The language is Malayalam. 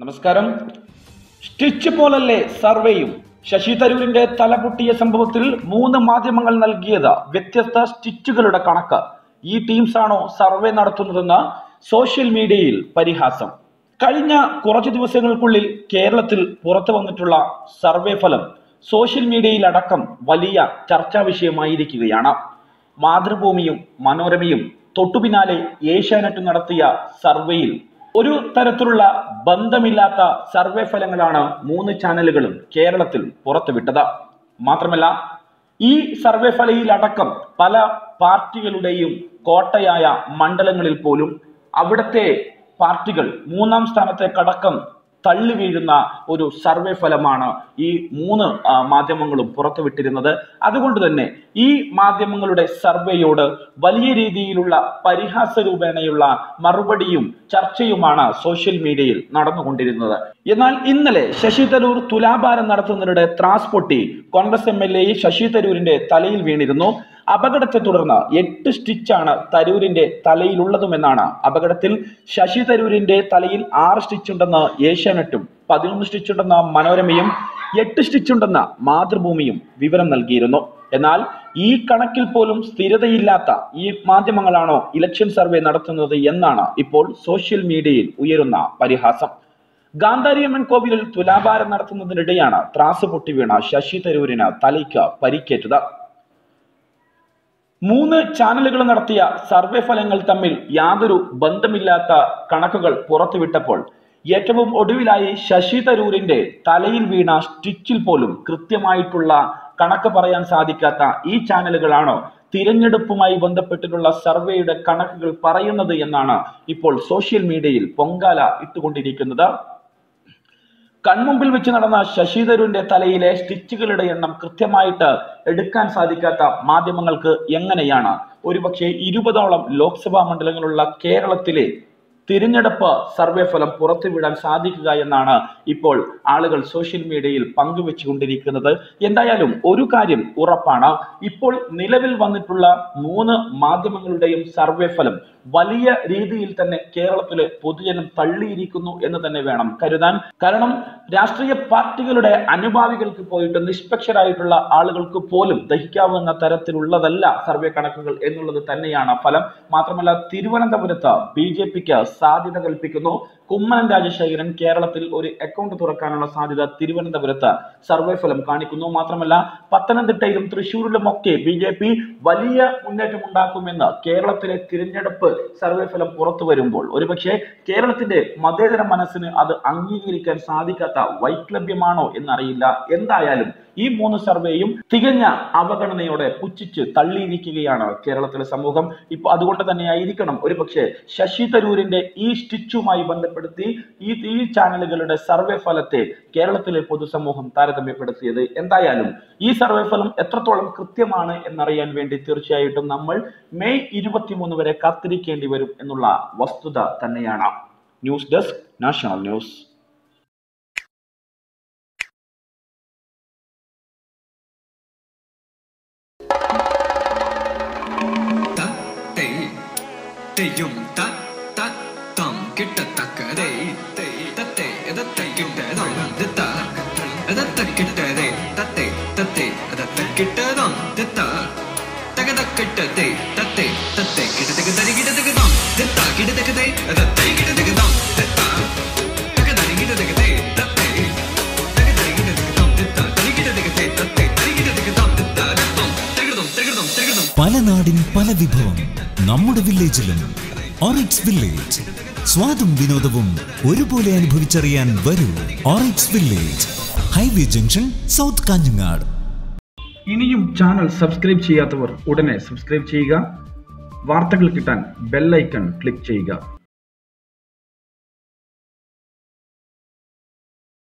നമസ്കാരം. സ്റ്റിച്ച് പോലല്ലേ സർവേയും? ശശി തരൂരിന്റെ തലപൊട്ടിയ സംഭവത്തിൽ 3 മാധ്യമങ്ങൾ നൽകിയത് വ്യത്യസ്ത സ്റ്റിച്ചുകളുടെ കണക്ക്. ഈ ടീംസ് ആണോ സർവേ നടത്തുന്നതെന്ന് സോഷ്യൽ മീഡിയയിൽ പരിഹാസം. കഴിഞ്ഞ കുറച്ചു ദിവസങ്ങൾക്കുള്ളിൽ കേരളത്തിൽ പുറത്തു വന്നിട്ടുള്ള സർവേ ഫലം സോഷ്യൽ മീഡിയയിൽ അടക്കം വലിയ ചർച്ചാ വിഷയമായിരിക്കുകയാണ്. മാതൃഭൂമിയും മനോരമയും തൊട്ടുപിന്നാലെ ഏഷ്യാനെറ്റ് നടത്തിയ സർവേയിൽ ഒരു തരത്തിലുള്ള ബന്ധമില്ലാത്ത സർവേ ഫലങ്ങളാണ് 3 ചാനലുകളും കേരളത്തിൽ പുറത്തുവിട്ടത്. മാത്രമല്ല, ഈ സർവേ ഫലയിലടക്കം പല പാർട്ടികളുടെയും കോട്ടയായ മണ്ഡലങ്ങളിൽ പോലും അവിടുത്തെ പാർട്ടികൾ 3ാം സ്ഥാനത്തേക്കടക്കം തള്ളി വീഴുന്ന ഒരു സർവേ ഫലമാണ് ഈ 3 മാധ്യമങ്ങളും പുറത്തുവിട്ടിരുന്നത്. അതുകൊണ്ട് തന്നെ ഈ മാധ്യമങ്ങളുടെ സർവേയോട് വലിയ രീതിയിലുള്ള പരിഹാസ രൂപേണയുള്ള മറുപടിയും ചർച്ചയുമാണ് സോഷ്യൽ മീഡിയയിൽ നടന്നുകൊണ്ടിരുന്നത്. എന്നാൽ ഇന്നലെ ശശി തരൂർ തുലാഭാരം നടത്തുന്നതിനിടെ ത്രാസ് പൊട്ടി കോൺഗ്രസ് MLA ശശി തരൂരിന്റെ തലയിൽ വീണിരുന്നു. അപകടത്തെ തുടർന്ന് 8 സ്റ്റിച്ചാണ് തരൂരിന്റെ തലയിലുള്ളതുമെന്നാണ്. അപകടത്തിൽ ശശി തരൂരിന്റെ തലയിൽ 6 സ്റ്റിച്ച് ഉണ്ടെന്ന് ഏഷ്യാനെറ്റും 11 സ്റ്റിച്ച് ഉണ്ടെന്ന് മനോരമയും 8 സ്റ്റിച്ച് ഉണ്ടെന്ന് മാതൃഭൂമിയും വിവരം നൽകിയിരുന്നു. എന്നാൽ ഈ കണക്കിൽ പോലും സ്ഥിരതയില്ലാത്ത ഈ മാധ്യമങ്ങളാണോ ഇലക്ഷൻ സർവേ നടത്തുന്നത് എന്നാണ് ഇപ്പോൾ സോഷ്യൽ മീഡിയയിൽ ഉയരുന്ന പരിഹാസം. ഗാന്ധാരിയമ്മൻ കോവിലിൽ തുലാഭാരം നടത്തുന്നതിനിടെയാണ് ത്രാസ് പൊട്ടി വീണ ശശി തരൂരിന് തലയ്ക്ക് പരിക്കേറ്റത്. 3 ചാനലുകൾ നടത്തിയ സർവേ ഫലങ്ങൾ തമ്മിൽ യാതൊരു ബന്ധമില്ലാത്ത കണക്കുകൾ പുറത്തുവിട്ടപ്പോൾ ഏറ്റവും ഒടുവിലായി ശശി തരൂരിന്റെ തലയിൽ വീണ സ്റ്റിച്ചിൽ പോലും കൃത്യമായിട്ടുള്ള കണക്ക് പറയാൻ സാധിക്കാത്ത ഈ ചാനലുകളാണോ തിരഞ്ഞെടുപ്പുമായി ബന്ധപ്പെട്ടിട്ടുള്ള സർവേയുടെ കണക്കുകൾ പറയുന്നത് എന്നാണ് ഇപ്പോൾ സോഷ്യൽ മീഡിയയിൽ പൊങ്കാല ഇട്ടുകൊണ്ടിരിക്കുന്നത്. കൺമുമ്പിൽ വെച്ച് നടന്ന ശശി തരൂരിന്റെ തലയിലെ സ്റ്റിച്ചുകളുടെ എണ്ണം കൃത്യമായിട്ട് എടുക്കാൻ സാധിക്കാത്ത മാധ്യമങ്ങൾക്ക് എങ്ങനെയാണ് ഒരുപക്ഷെ 20ഓളം ലോക്സഭാ മണ്ഡലങ്ങളുള്ള കേരളത്തിലെ തിരഞ്ഞെടുപ്പ് സർവേ ഫലം പുറത്തുവിടാൻ സാധിക്കുക എന്നാണ് ഇപ്പോൾ ആളുകൾ സോഷ്യൽ മീഡിയയിൽ പങ്കുവെച്ചുകൊണ്ടിരിക്കുന്നത്. എന്തായാലും ഒരു കാര്യം ഉറപ്പാണ്, ഇപ്പോൾ നിലവിൽ വന്നിട്ടുള്ള 3 മാധ്യമങ്ങളുടെയും സർവേ ഫലം വലിയ രീതിയിൽ തന്നെ കേരളത്തിലെ പൊതുജനം തള്ളിയിരിക്കുന്നു എന്ന് തന്നെ വേണം കരുതാൻ. കാരണം രാഷ്ട്രീയ പാർട്ടികളുടെ അനുഭാവികൾക്ക് പോയിട്ട് നിഷ്പക്ഷരായിട്ടുള്ള ആളുകൾക്ക് പോലും ദഹിക്കാവുന്ന തരത്തിലുള്ളതല്ല സർവേ കണക്കുകൾ എന്നുള്ളത് തന്നെയാണ് ഫലം. മാത്രമല്ല, തിരുവനന്തപുരത്ത് BJPക്ക് സാധ്യത കൽപ്പിക്കുന്നു. കുമ്മനം രാജശേഖരൻ കേരളത്തിൽ ഒരു അക്കൗണ്ട് തുറക്കാനുള്ള സാധ്യത തിരുവനന്തപുരത്ത് സർവേ ഫലം കാണിക്കുന്നു. മാത്രമല്ല, പത്തനംതിട്ടയിലും തൃശ്ശൂരിലും ഒക്കെ BJP വലിയ മുന്നേറ്റം ഉണ്ടാക്കുമെന്ന് കേരളത്തിലെ തിരഞ്ഞെടുപ്പ് സർവേ ഫലം പുറത്തു വരുമ്പോൾ ഒരുപക്ഷെ കേരളത്തിന്റെ മതേതര മനസ്സിന് അത് അംഗീകരിക്കാൻ സാധിക്കാത്ത വൈക്ലഭ്യമാണോ എന്നറിയില്ല. എന്തായാലും ഈ 3 സർവേയും തികഞ്ഞ അവഗണനയോടെ പുച്ഛിച്ച് തള്ളിയിരിക്കുകയാണ് കേരളത്തിലെ സമൂഹം. ഇപ്പൊ അതുകൊണ്ട് തന്നെ ആയിരിക്കണം ഒരുപക്ഷെ ശശി തരൂരിന്റെ ഈ സ്റ്റിച്ചുമായി ബന്ധപ്പെടുത്തി ഈ ചാനലുകളുടെ സർവേ ഫലത്തെ കേരളത്തിലെ പൊതുസമൂഹം താരതമ്യപ്പെടുത്തിയത്. എന്തായാലും ഈ സർവേ ഫലം എത്രത്തോളം കൃത്യമാണ് എന്നറിയാൻ വേണ്ടി തീർച്ചയായിട്ടും നമ്മൾ മെയ് 23 വരെ കാത്തിരിക്കേണ്ടി വരും എന്നുള്ള വസ്തുത തന്നെയാണ്. News desk, national news. പല നാടിൻ പല വിഭവം നമ്മുടെ വില്ലേജിലും. ഓറിക്സ് വില്ലേജ്, സ്വാദും വിനോദവും ഒരുപോലെ അനുഭവിച്ചറിയാൻ വരൂ. Oryx village, highway junction, south Kanhangad. ഇനിയും ചാനൽ സബ്സ്ക്രൈബ് ചെയ്യാത്തവർ ഉടനെ സബ്സ്ക്രൈബ് ചെയ്യുക. വാർത്തകൾ കിട്ടാൻ ബെൽ ഐക്കൺ ക്ലിക്ക് ചെയ്യുക.